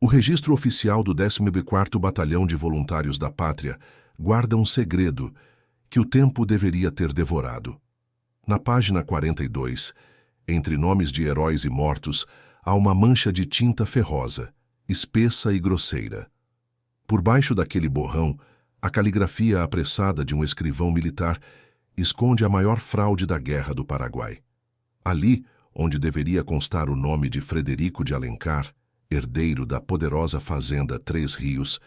registro oficial do 14º Batalhão de Voluntários da Pátria guarda um segredo que o tempo deveria ter devorado. Na página 42, entre nomes de heróis e mortos, há uma mancha de tinta ferrosa, espessa e grosseira. Por baixo daquele borrão, a caligrafia apressada de um escrivão militar esconde a maior fraude da Guerra do Paraguai. Ali, onde deveria constar o nome de Frederico de Alencar, herdeiro da poderosa fazenda Três Rios,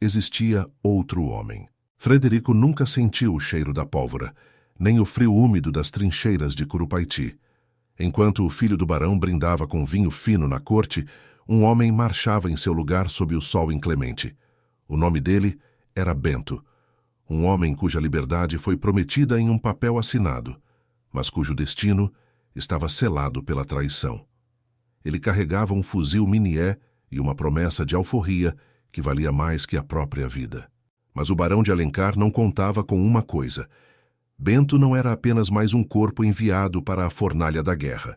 existia outro homem. Frederico nunca sentiu o cheiro da pólvora, nem o frio úmido das trincheiras de Curupaiti. Enquanto o filho do barão brindava com vinho fino na corte, um homem marchava em seu lugar sob o sol inclemente. O nome dele era Bento, um homem cuja liberdade foi prometida em um papel assinado, mas cujo destino estava selado pela traição. Ele carregava um fuzil Minié e uma promessa de alforria que valia mais que a própria vida. Mas o barão de Alencar não contava com uma coisa. Bento não era apenas mais um corpo enviado para a fornalha da guerra.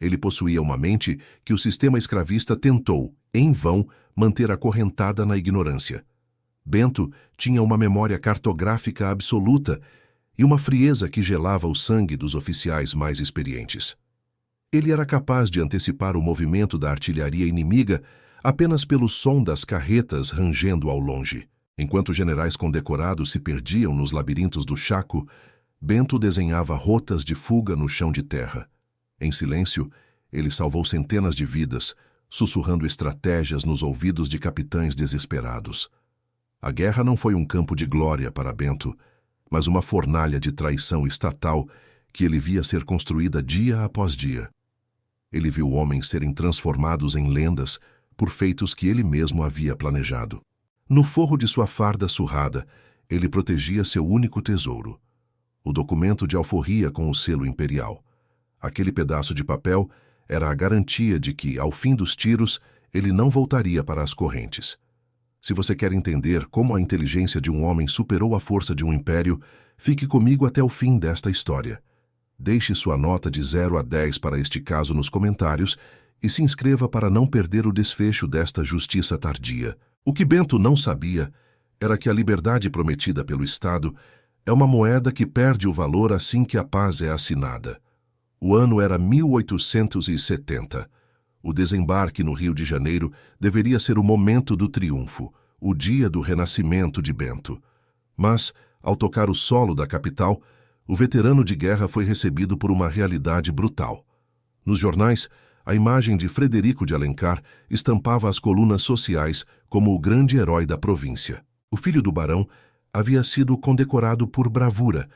Ele possuía uma mente que o sistema escravista tentou, em vão, manter acorrentada na ignorância. Bento tinha uma memória cartográfica absoluta e uma frieza que gelava o sangue dos oficiais mais experientes. Ele era capaz de antecipar o movimento da artilharia inimiga apenas pelo som das carretas rangendo ao longe. Enquanto generais condecorados se perdiam nos labirintos do Chaco, Bento desenhava rotas de fuga no chão de terra. Em silêncio, ele salvou centenas de vidas, sussurrando estratégias nos ouvidos de capitães desesperados. A guerra não foi um campo de glória para Bento, mas uma fornalha de traição estatal que ele via ser construída dia após dia. Ele viu homens serem transformados em lendas por feitos que ele mesmo havia planejado. No forro de sua farda surrada, ele protegia seu único tesouro, o documento de alforria com o selo imperial. Aquele pedaço de papel era a garantia de que, ao fim dos tiros, ele não voltaria para as correntes. Se você quer entender como a inteligência de um homem superou a força de um império, fique comigo até o fim desta história. Deixe sua nota de 0 a 10 para este caso nos comentários e se inscreva para não perder o desfecho desta justiça tardia. O que Bento não sabia era que a liberdade prometida pelo Estado é uma moeda que perde o valor assim que a paz é assinada. O ano era 1870. O desembarque no Rio de Janeiro deveria ser o momento do triunfo, o dia do renascimento de Bento. Mas, ao tocar o solo da capital, o veterano de guerra foi recebido por uma realidade brutal. Nos jornais, a imagem de Frederico de Alencar estampava as colunas sociais como o grande herói da província. O filho do barão havia sido condecorado por bravura,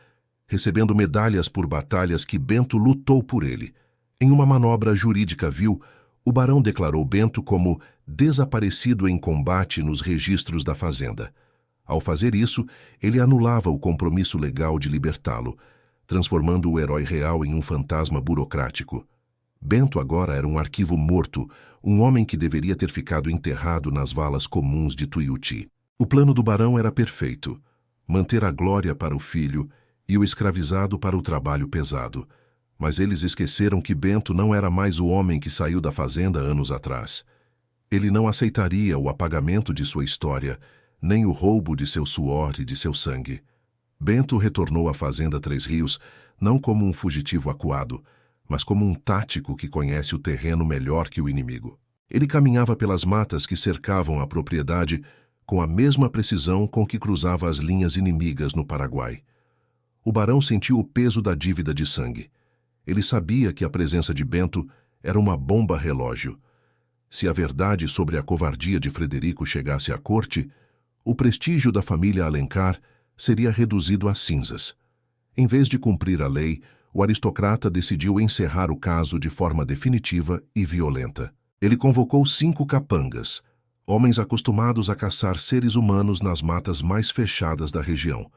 recebendo medalhas por batalhas que Bento lutou por ele. Em uma manobra jurídica vil, o barão declarou Bento como desaparecido em combate nos registros da fazenda. Ao fazer isso, ele anulava o compromisso legal de libertá-lo, transformando o herói real em um fantasma burocrático. Bento agora era um arquivo morto, um homem que deveria ter ficado enterrado nas valas comuns de Tuiuti. O plano do barão era perfeito: manter a glória para o filho e o escravizado para o trabalho pesado. Mas eles esqueceram que Bento não era mais o homem que saiu da fazenda anos atrás. Ele não aceitaria o apagamento de sua história, nem o roubo de seu suor e de seu sangue. Bento retornou à fazenda Três Rios não como um fugitivo acuado, mas como um tático que conhece o terreno melhor que o inimigo. Ele caminhava pelas matas que cercavam a propriedade com a mesma precisão com que cruzava as linhas inimigas no Paraguai. O barão sentiu o peso da dívida de sangue. Ele sabia que a presença de Bento era uma bomba relógio. Se a verdade sobre a covardia de Frederico chegasse à corte, o prestígio da família Alencar seria reduzido a cinzas. Em vez de cumprir a lei, o aristocrata decidiu encerrar o caso de forma definitiva e violenta. Ele convocou 5 capangas, homens acostumados a caçar seres humanos nas matas mais fechadas da região.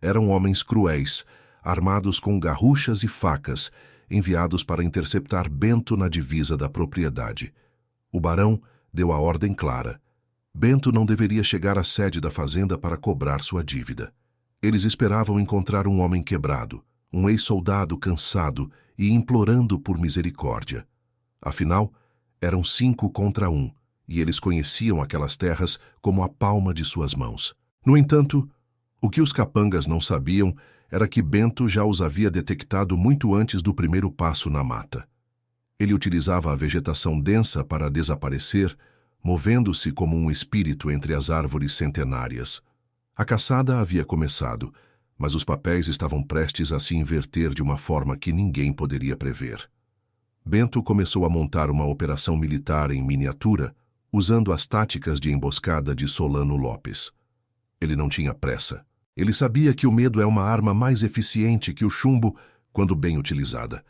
Eram homens cruéis, armados com garruchas e facas, enviados para interceptar Bento na divisa da propriedade. O barão deu a ordem clara: Bento não deveria chegar à sede da fazenda para cobrar sua dívida. Eles esperavam encontrar um homem quebrado, um ex-soldado cansado e implorando por misericórdia. Afinal, eram 5 contra 1, e eles conheciam aquelas terras como a palma de suas mãos. No entanto, o que os capangas não sabiam era que Bento já os havia detectado muito antes do primeiro passo na mata. Ele utilizava a vegetação densa para desaparecer, movendo-se como um espírito entre as árvores centenárias. A caçada havia começado, mas os papéis estavam prestes a se inverter de uma forma que ninguém poderia prever. Bento começou a montar uma operação militar em miniatura, usando as táticas de emboscada de Solano Lopes. Ele não tinha pressa. Ele sabia que o medo é uma arma mais eficiente que o chumbo quando bem utilizada.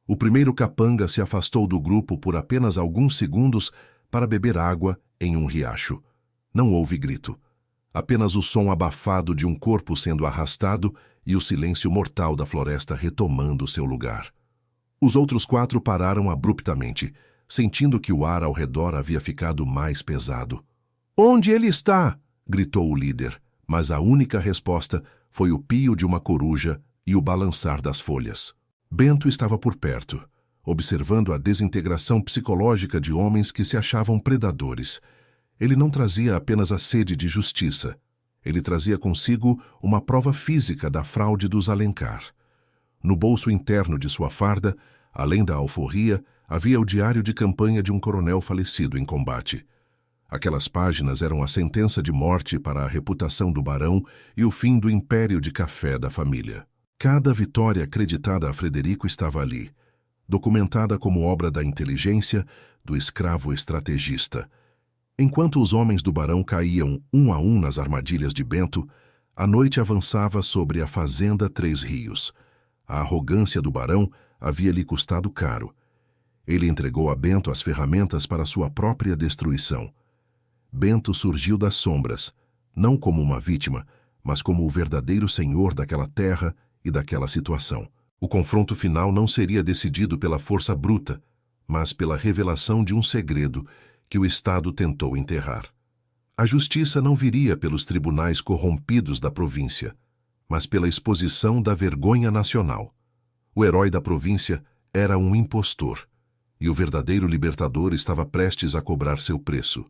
O primeiro capanga se afastou do grupo por apenas alguns segundos para beber água em um riacho. Não houve grito. Apenas o som abafado de um corpo sendo arrastado e o silêncio mortal da floresta retomando seu lugar. Os outros 4 pararam abruptamente, sentindo que o ar ao redor havia ficado mais pesado. "Onde ele está?" gritou o líder, mas a única resposta foi o pio de uma coruja e o balançar das folhas. Bento estava por perto, observando a desintegração psicológica de homens que se achavam predadores. Ele não trazia apenas a sede de justiça. Ele trazia consigo uma prova física da fraude dos Alencar. No bolso interno de sua farda, além da alforria, havia o diário de campanha de um coronel falecido em combate. Aquelas páginas eram a sentença de morte para a reputação do barão e o fim do império de café da família. Cada vitória acreditada a Frederico estava ali, documentada como obra da inteligência do escravo estrategista. Enquanto os homens do barão caíam um a um nas armadilhas de Bento, a noite avançava sobre a fazenda Três Rios. A arrogância do barão havia lhe custado caro. Ele entregou a Bento as ferramentas para sua própria destruição. Bento surgiu das sombras, não como uma vítima, mas como o verdadeiro senhor daquela terra e daquela situação. O confronto final não seria decidido pela força bruta, mas pela revelação de um segredo que o Estado tentou enterrar. A justiça não viria pelos tribunais corrompidos da província, mas pela exposição da vergonha nacional. O herói da província era um impostor, e o verdadeiro libertador estava prestes a cobrar seu preço.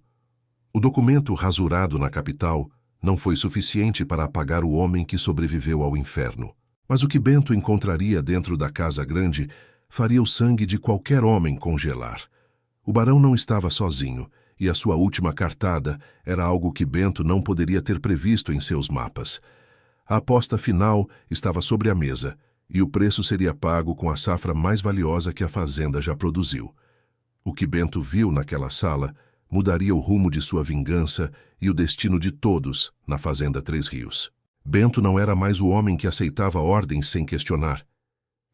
O documento rasurado na capital não foi suficiente para apagar o homem que sobreviveu ao inferno. Mas o que Bento encontraria dentro da Casa Grande faria o sangue de qualquer homem congelar. O barão não estava sozinho, e a sua última cartada era algo que Bento não poderia ter previsto em seus mapas. A aposta final estava sobre a mesa, e o preço seria pago com a safra mais valiosa que a fazenda já produziu. O que Bento viu naquela sala mudaria o rumo de sua vingança e o destino de todos na fazenda Três Rios. Bento não era mais o homem que aceitava ordens sem questionar.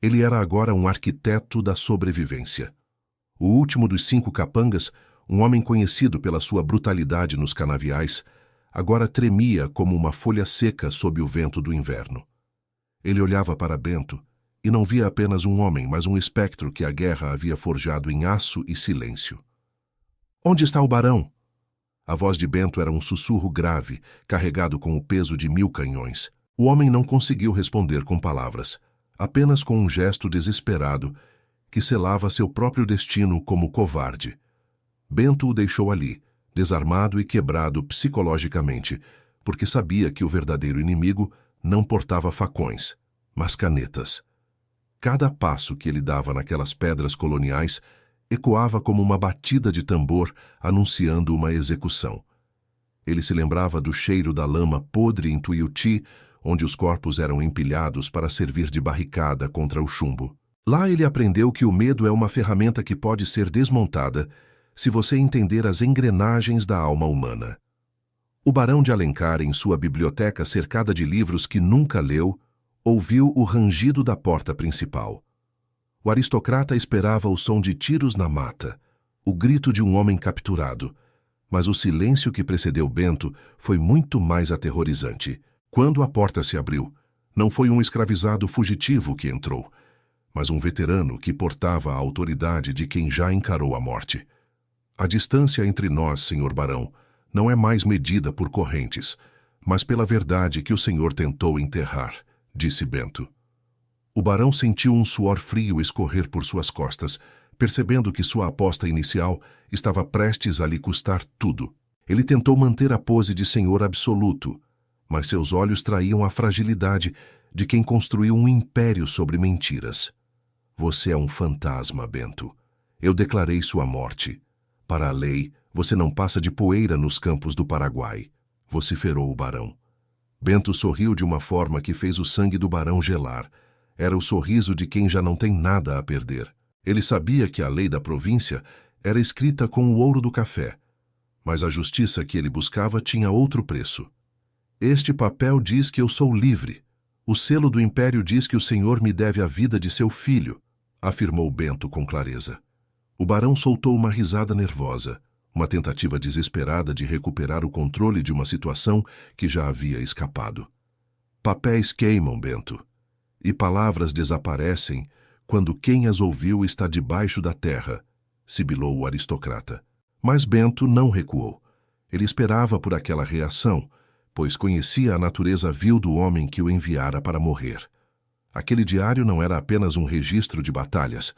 Ele era agora um arquiteto da sobrevivência. O último dos 5 capangas, um homem conhecido pela sua brutalidade nos canaviais, agora tremia como uma folha seca sob o vento do inverno. Ele olhava para Bento e não via apenas um homem, mas um espectro que a guerra havia forjado em aço e silêncio. "Onde está o barão?" A voz de Bento era um sussurro grave, carregado com o peso de 1000 canhões. O homem não conseguiu responder com palavras, apenas com um gesto desesperado que selava seu próprio destino como covarde. Bento o deixou ali, desarmado e quebrado psicologicamente, porque sabia que o verdadeiro inimigo não portava facões, mas canetas. Cada passo que ele dava naquelas pedras coloniais ecoava como uma batida de tambor anunciando uma execução. Ele se lembrava do cheiro da lama podre em Tuiuti, onde os corpos eram empilhados para servir de barricada contra o chumbo. Lá ele aprendeu que o medo é uma ferramenta que pode ser desmontada se você entender as engrenagens da alma humana. O barão de Alencar, em sua biblioteca cercada de livros que nunca leu, ouviu o rangido da porta principal. O aristocrata esperava o som de tiros na mata, o grito de um homem capturado, mas o silêncio que precedeu Bento foi muito mais aterrorizante. Quando a porta se abriu, não foi um escravizado fugitivo que entrou, mas um veterano que portava a autoridade de quem já encarou a morte. A distância entre nós, senhor barão, não é mais medida por correntes, mas pela verdade que o senhor tentou enterrar, disse Bento. O barão sentiu um suor frio escorrer por suas costas, percebendo que sua aposta inicial estava prestes a lhe custar tudo. Ele tentou manter a pose de senhor absoluto, mas seus olhos traíam a fragilidade de quem construiu um império sobre mentiras. Você é um fantasma, Bento. Eu declarei sua morte. Para a lei, você não passa de poeira nos campos do Paraguai, vociferou o barão. Bento sorriu de uma forma que fez o sangue do barão gelar. Era o sorriso de quem já não tem nada a perder. Ele sabia que a lei da província era escrita com o ouro do café, mas a justiça que ele buscava tinha outro preço. Este papel diz que eu sou livre. O selo do império diz que o senhor me deve a vida de seu filho, afirmou Bento com clareza. O barão soltou uma risada nervosa, uma tentativa desesperada de recuperar o controle de uma situação que já havia escapado. Papéis queimam, Bento, e palavras desaparecem quando quem as ouviu está debaixo da terra, sibilou o aristocrata. Mas Bento não recuou. Ele esperava por aquela reação, pois conhecia a natureza vil do homem que o enviara para morrer. Aquele diário não era apenas um registro de batalhas,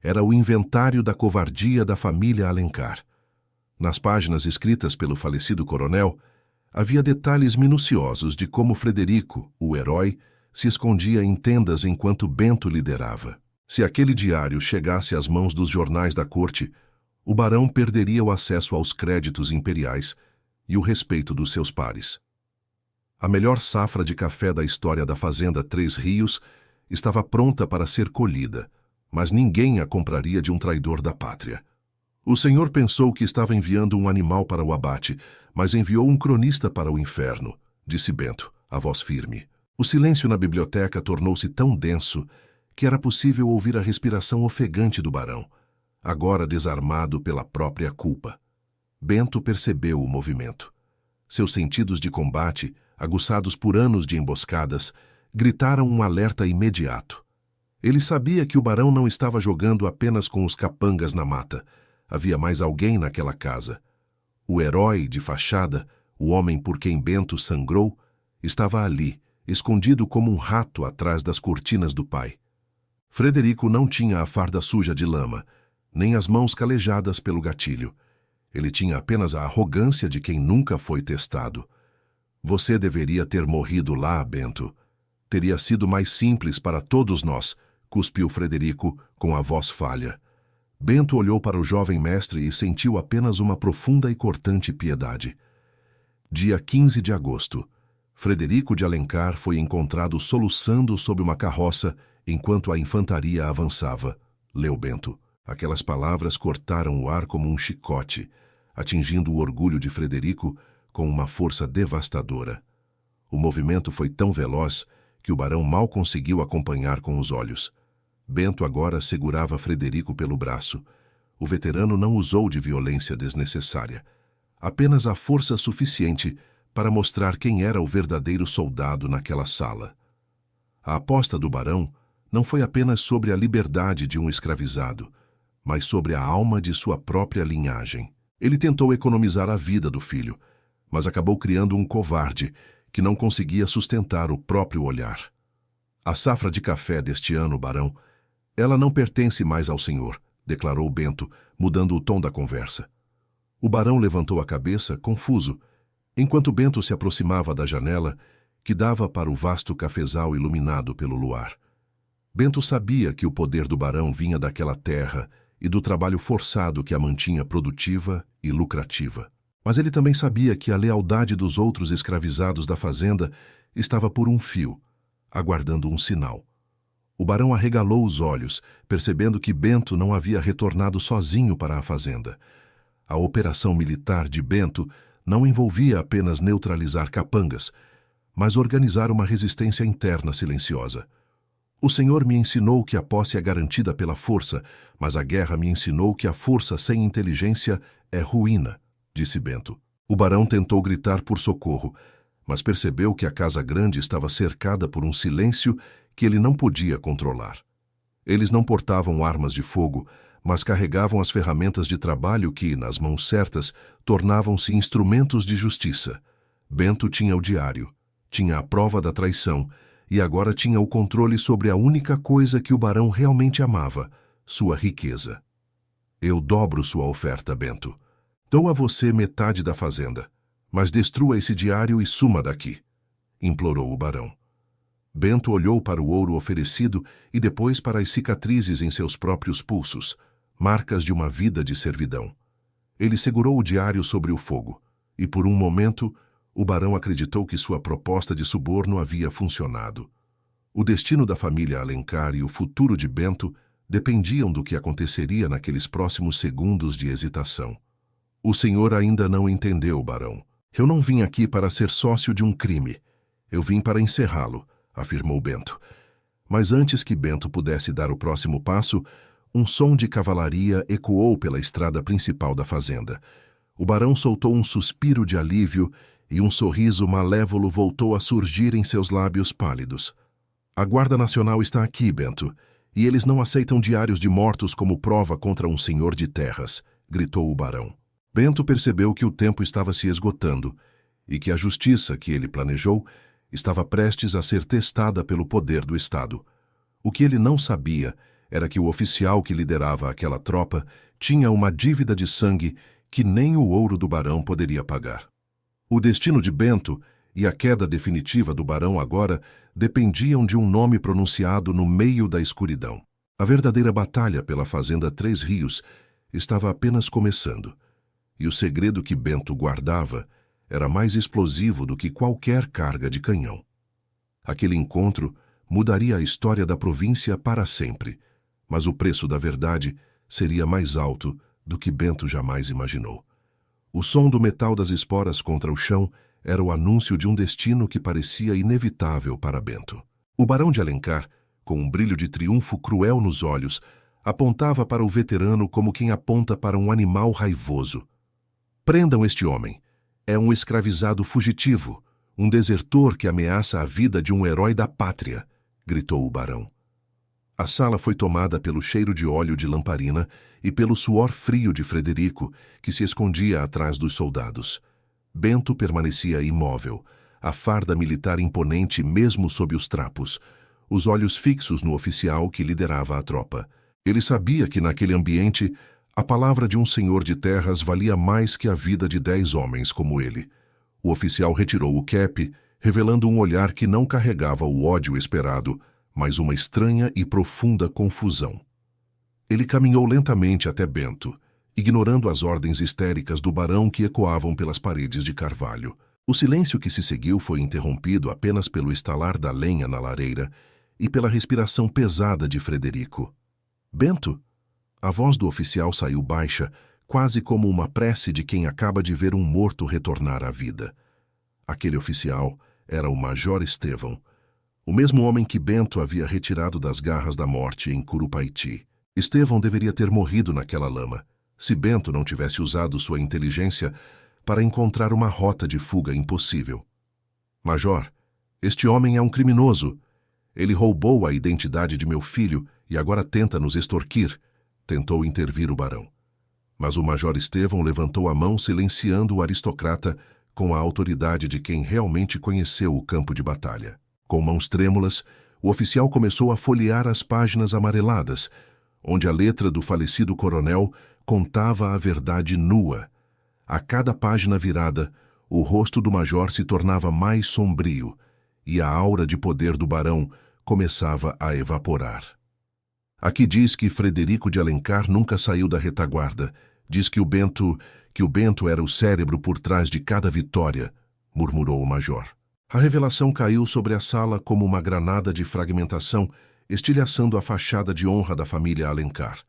era o inventário da covardia da família Alencar. Nas páginas escritas pelo falecido coronel, havia detalhes minuciosos de como Frederico, o herói, se escondia em tendas enquanto Bento liderava. Se aquele diário chegasse às mãos dos jornais da corte, o barão perderia o acesso aos créditos imperiais e o respeito dos seus pares. A melhor safra de café da história da fazenda Três Rios estava pronta para ser colhida, mas ninguém a compraria de um traidor da pátria. O senhor pensou que estava enviando um animal para o abate, mas enviou um cronista para o inferno, disse Bento, a voz firme. O silêncio na biblioteca tornou-se tão denso que era possível ouvir a respiração ofegante do barão, agora desarmado pela própria culpa. Bento percebeu o movimento. Seus sentidos de combate, aguçados por anos de emboscadas, gritaram um alerta imediato. Ele sabia que o barão não estava jogando apenas com os capangas na mata. Havia mais alguém naquela casa. O herói de fachada, o homem por quem Bento sangrou, estava ali, escondido como um rato atrás das cortinas do pai. Frederico não tinha a farda suja de lama, nem as mãos calejadas pelo gatilho. Ele tinha apenas a arrogância de quem nunca foi testado. Você deveria ter morrido lá, Bento. Teria sido mais simples para todos nós, cuspiu Frederico com a voz falha. Bento olhou para o jovem mestre e sentiu apenas uma profunda e cortante piedade. Dia 15 de agosto. Frederico de Alencar foi encontrado soluçando sob uma carroça enquanto a infantaria avançava, leu Bento. Aquelas palavras cortaram o ar como um chicote, atingindo o orgulho de Frederico com uma força devastadora. O movimento foi tão veloz que o barão mal conseguiu acompanhar com os olhos. Bento agora segurava Frederico pelo braço. O veterano não usou de violência desnecessária, apenas a força suficiente para mostrar quem era o verdadeiro soldado naquela sala. A aposta do barão não foi apenas sobre a liberdade de um escravizado, mas sobre a alma de sua própria linhagem. Ele tentou economizar a vida do filho, mas acabou criando um covarde que não conseguia sustentar o próprio olhar. A safra de café deste ano, barão, ela não pertence mais ao senhor, declarou Bento, mudando o tom da conversa. O barão levantou a cabeça, confuso, enquanto Bento se aproximava da janela que dava para o vasto cafezal iluminado pelo luar. Bento sabia que o poder do barão vinha daquela terra e do trabalho forçado que a mantinha produtiva e lucrativa. Mas ele também sabia que a lealdade dos outros escravizados da fazenda estava por um fio, aguardando um sinal. O barão arregalou os olhos, percebendo que Bento não havia retornado sozinho para a fazenda. A operação militar de Bento não envolvia apenas neutralizar capangas, mas organizar uma resistência interna silenciosa. O Senhor me ensinou que a posse é garantida pela força, mas a guerra me ensinou que a força sem inteligência é ruína, disse Bento. O barão tentou gritar por socorro, mas percebeu que a casa grande estava cercada por um silêncio que ele não podia controlar. Eles não portavam armas de fogo, mas carregavam as ferramentas de trabalho que, nas mãos certas, tornavam-se instrumentos de justiça. Bento tinha o diário, tinha a prova da traição, e agora tinha o controle sobre a única coisa que o barão realmente amava, sua riqueza. Eu dobro sua oferta, Bento. Dou a você metade da fazenda, mas destrua esse diário e suma daqui, implorou o barão. Bento olhou para o ouro oferecido e depois para as cicatrizes em seus próprios pulsos, marcas de uma vida de servidão. Ele segurou o diário sobre o fogo, e por um momento o barão acreditou que sua proposta de suborno havia funcionado. O destino da família Alencar e o futuro de Bento dependiam do que aconteceria naqueles próximos segundos de hesitação. O senhor ainda não entendeu, barão. Eu não vim aqui para ser sócio de um crime. Eu vim para encerrá-lo, afirmou Bento. Mas antes que Bento pudesse dar o próximo passo, um som de cavalaria ecoou pela estrada principal da fazenda. O barão soltou um suspiro de alívio e um sorriso malévolo voltou a surgir em seus lábios pálidos. A Guarda Nacional está aqui, Bento, e eles não aceitam diários de mortos como prova contra um senhor de terras, gritou o barão. Bento percebeu que o tempo estava se esgotando e que a justiça que ele planejou estava prestes a ser testada pelo poder do Estado. O que ele não sabia era que o oficial que liderava aquela tropa tinha uma dívida de sangue que nem o ouro do barão poderia pagar. O destino de Bento e a queda definitiva do barão agora dependiam de um nome pronunciado no meio da escuridão. A verdadeira batalha pela fazenda Três Rios estava apenas começando, e o segredo que Bento guardava era mais explosivo do que qualquer carga de canhão. Aquele encontro mudaria a história da província para sempre, mas o preço da verdade seria mais alto do que Bento jamais imaginou. O som do metal das esporas contra o chão era o anúncio de um destino que parecia inevitável para Bento. O barão de Alencar, com um brilho de triunfo cruel nos olhos, apontava para o veterano como quem aponta para um animal raivoso. Prendam este homem. É um escravizado fugitivo, um desertor que ameaça a vida de um herói da pátria, gritou o barão. A sala foi tomada pelo cheiro de óleo de lamparina e pelo suor frio de Frederico, que se escondia atrás dos soldados. Bento permanecia imóvel, a farda militar imponente mesmo sob os trapos, os olhos fixos no oficial que liderava a tropa. Ele sabia que naquele ambiente a palavra de um senhor de terras valia mais que a vida de 10 homens como ele. O oficial retirou o cap, revelando um olhar que não carregava o ódio esperado, mas uma estranha e profunda confusão. Ele caminhou lentamente até Bento, ignorando as ordens histéricas do barão que ecoavam pelas paredes de carvalho. O silêncio que se seguiu foi interrompido apenas pelo estalar da lenha na lareira e pela respiração pesada de Frederico. Bento? A voz do oficial saiu baixa, quase como uma prece de quem acaba de ver um morto retornar à vida. Aquele oficial era o Major Estevão, o mesmo homem que Bento havia retirado das garras da morte em Curupaiti. Estevão deveria ter morrido naquela lama, se Bento não tivesse usado sua inteligência para encontrar uma rota de fuga impossível. Major, este homem é um criminoso. Ele roubou a identidade de meu filho e agora tenta nos extorquir, tentou intervir o barão. Mas o Major Estevão levantou a mão silenciando o aristocrata com a autoridade de quem realmente conheceu o campo de batalha. Com mãos trêmulas, o oficial começou a folhear as páginas amareladas, onde a letra do falecido coronel contava a verdade nua. A cada página virada, o rosto do major se tornava mais sombrio e a aura de poder do barão começava a evaporar. Aqui diz que Frederico de Alencar nunca saiu da retaguarda. Diz que o Bento era o cérebro por trás de cada vitória, murmurou o major. A revelação caiu sobre a sala como uma granada de fragmentação, estilhaçando a fachada de honra da família Alencar.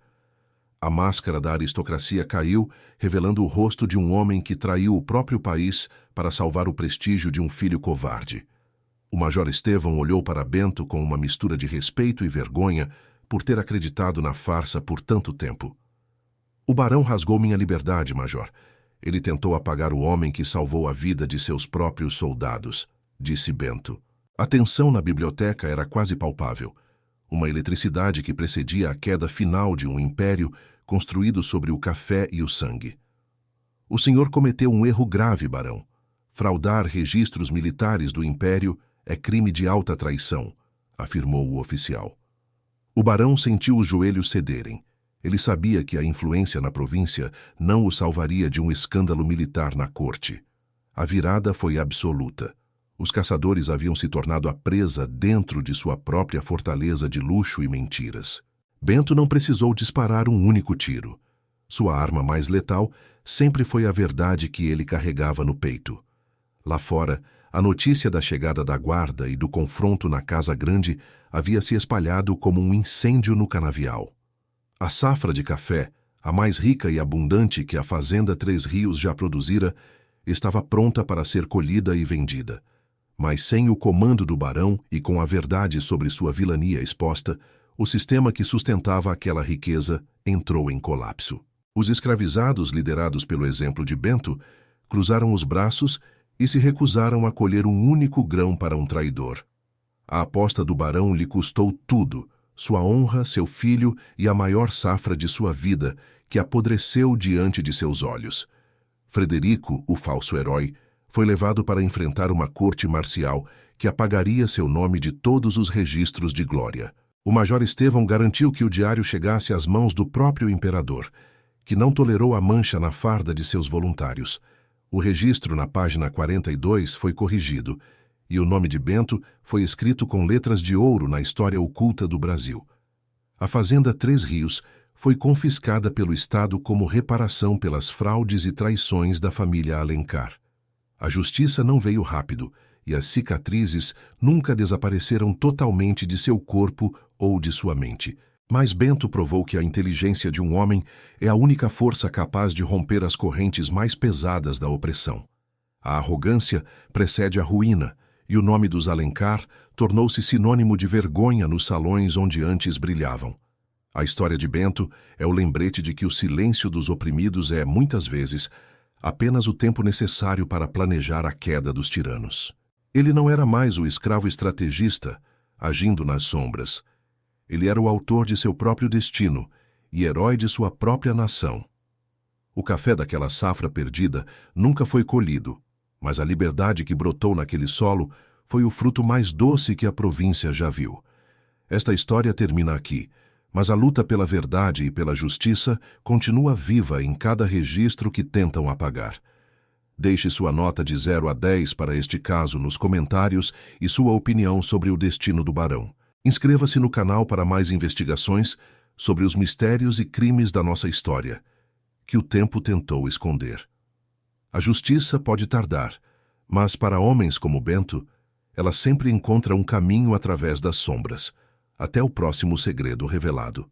A máscara da aristocracia caiu, revelando o rosto de um homem que traiu o próprio país para salvar o prestígio de um filho covarde. O Major Estevão olhou para Bento com uma mistura de respeito e vergonha por ter acreditado na farsa por tanto tempo. O barão rasgou minha liberdade, Major. Ele tentou apagar o homem que salvou a vida de seus próprios soldados, disse Bento. A tensão na biblioteca era quase palpável. Uma eletricidade que precedia a queda final de um império construído sobre o café e o sangue. O senhor cometeu um erro grave, barão. Fraudar registros militares do império é crime de alta traição, afirmou o oficial. O barão sentiu os joelhos cederem. Ele sabia que a influência na província não o salvaria de um escândalo militar na corte. A virada foi absoluta. Os caçadores haviam se tornado a presa dentro de sua própria fortaleza de luxo e mentiras. Bento não precisou disparar um único tiro. Sua arma mais letal sempre foi a verdade que ele carregava no peito. Lá fora, a notícia da chegada da guarda e do confronto na Casa Grande havia se espalhado como um incêndio no canavial. A safra de café, a mais rica e abundante que a Fazenda Três Rios já produzira, estava pronta para ser colhida e vendida. Mas sem o comando do barão e com a verdade sobre sua vilania exposta, o sistema que sustentava aquela riqueza entrou em colapso. Os escravizados, liderados pelo exemplo de Bento, cruzaram os braços e se recusaram a colher um único grão para um traidor. A aposta do barão lhe custou tudo, sua honra, seu filho e a maior safra de sua vida, que apodreceu diante de seus olhos. Frederico, o falso herói, foi levado para enfrentar uma corte marcial que apagaria seu nome de todos os registros de glória. O major Estevão garantiu que o diário chegasse às mãos do próprio imperador, que não tolerou a mancha na farda de seus voluntários. O registro na página 42 foi corrigido, e o nome de Bento foi escrito com letras de ouro na história oculta do Brasil. A Fazenda Três Rios foi confiscada pelo Estado como reparação pelas fraudes e traições da família Alencar. A justiça não veio rápido, e as cicatrizes nunca desapareceram totalmente de seu corpo ou de sua mente. Mas Bento provou que a inteligência de um homem é a única força capaz de romper as correntes mais pesadas da opressão. A arrogância precede a ruína, e o nome dos Alencar tornou-se sinônimo de vergonha nos salões onde antes brilhavam. A história de Bento é o lembrete de que o silêncio dos oprimidos é, muitas vezes, apenas o tempo necessário para planejar a queda dos tiranos. Ele não era mais o escravo estrategista, agindo nas sombras. Ele era o autor de seu próprio destino e herói de sua própria nação. O café daquela safra perdida nunca foi colhido, mas a liberdade que brotou naquele solo foi o fruto mais doce que a província já viu. Esta história termina aqui, mas a luta pela verdade e pela justiça continua viva em cada registro que tentam apagar. Deixe sua nota de 0 a 10 para este caso nos comentários e sua opinião sobre o destino do barão. Inscreva-se no canal para mais investigações sobre os mistérios e crimes da nossa história, que o tempo tentou esconder. A justiça pode tardar, mas para homens como Bento, ela sempre encontra um caminho através das sombras. Até o próximo segredo revelado.